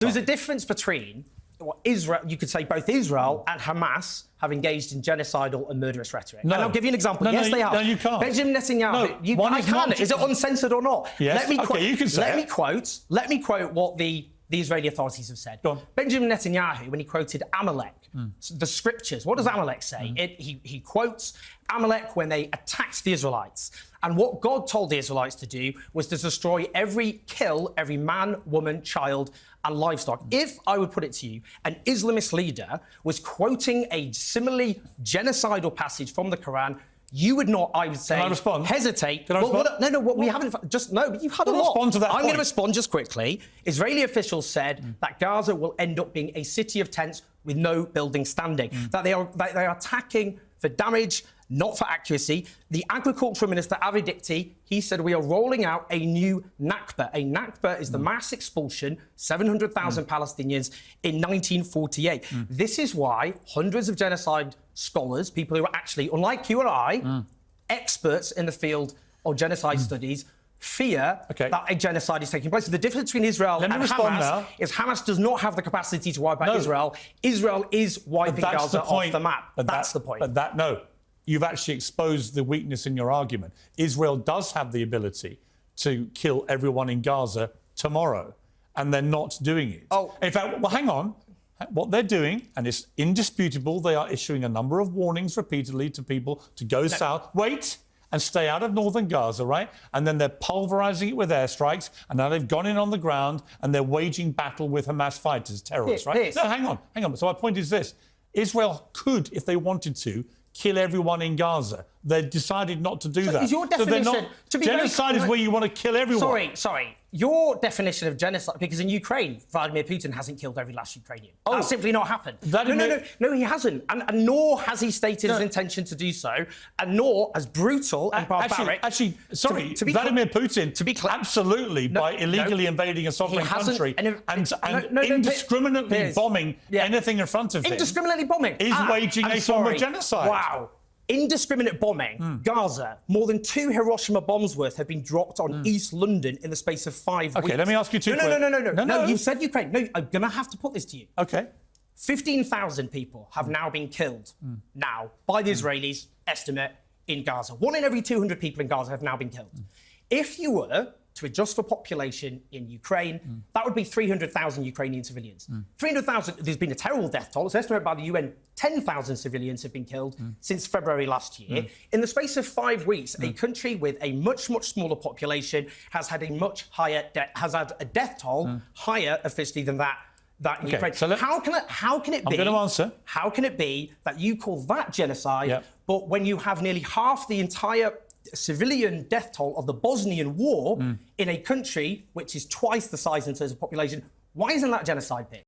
There's a difference between what Israel, you could say both Israel and Hamas have engaged in genocidal and murderous rhetoric. No. And I'll give you an example. No, yes, they have. No, you can't. Benjamin Netanyahu. No, I can. Is it uncensored or not? Yes. You can say Let me quote what the Israeli authorities have said. Go on. Benjamin Netanyahu, when he quoted Amalek, the scriptures, what does Amalek say? He quotes Amalek when they attacked the Israelites. And what God told the Israelites to do was to destroy kill every man, woman, child, and livestock. If I would put it to you, an Islamist leader was quoting a similarly genocidal passage from the Quran, you would not, I would say, Can I respond? hesitate. Can I respond? We haven't. But you've had a lot. Respond to that I'm point. going to respond just quickly. Israeli officials said that Gaza will end up being a city of tents with no building standing. That they are attacking for damage, not for accuracy. The agricultural minister, Avi Dikti, he said we are rolling out a new Nakba. A Nakba is the mass expulsion, 700,000 Palestinians in 1948. This is why hundreds of genocide scholars, people who are actually, unlike you and I, experts in the field of genocide studies, fear that a genocide is taking place. So the difference between Israel and Hamas is Hamas does not have the capacity to wipe out Israel. Israel is wiping Gaza off the map. That's the point. No. You've actually exposed the weakness in your argument. Israel does have the ability to kill everyone in Gaza tomorrow, and they're not doing it. In fact, well, hang on. What they're doing, and it's indisputable, they are issuing a number of warnings repeatedly to people to go south. Wait and stay out of northern Gaza, right? And then they're pulverising it with airstrikes, and now they've gone in on the ground and they're waging battle with Hamas fighters, terrorists, right? No, hang on. So my point is this. Israel could, if they wanted to, kill everyone in Gaza. They decided not to do that. Is your definition... genocide is where you want to kill everyone. Sorry. Your definition of genocide... Because in Ukraine, Vladimir Putin hasn't killed every last Ukrainian. That's simply not happened. No, he hasn't. And nor has he stated his intention to do so. And nor, as brutal and barbaric... Vladimir Putin, absolutely, by illegally invading a sovereign country and indiscriminately bombing anything in front of him... Indiscriminately bombing? ...is waging a form of genocide. Wow. Indiscriminate bombing. Gaza, more than 2 Hiroshima bombs worth have been dropped on East London in the space of 5 weeks. OK, let me ask you two questions. No, you said Ukraine. No, I'm going to have to put this to you. OK. 15,000 people have now been killed now by the Israelis, estimate, in Gaza. 1 in every 200 people in Gaza have now been killed. If you were to adjust for population in Ukraine, that would be 300,000 Ukrainian civilians. 300,000, there's been a terrible death toll. It's estimated by the UN 10,000 civilians have been killed since February last year. In the space of 5 weeks, a country with a much smaller population has had a much higher death toll higher officially than that in Ukraine. So how can it be? I'm going to answer. How can it be that you call that genocide, but when you have nearly half the entire civilian death toll of the Bosnian War in a country which is twice the size in terms of population, why isn't that genocide, Piers?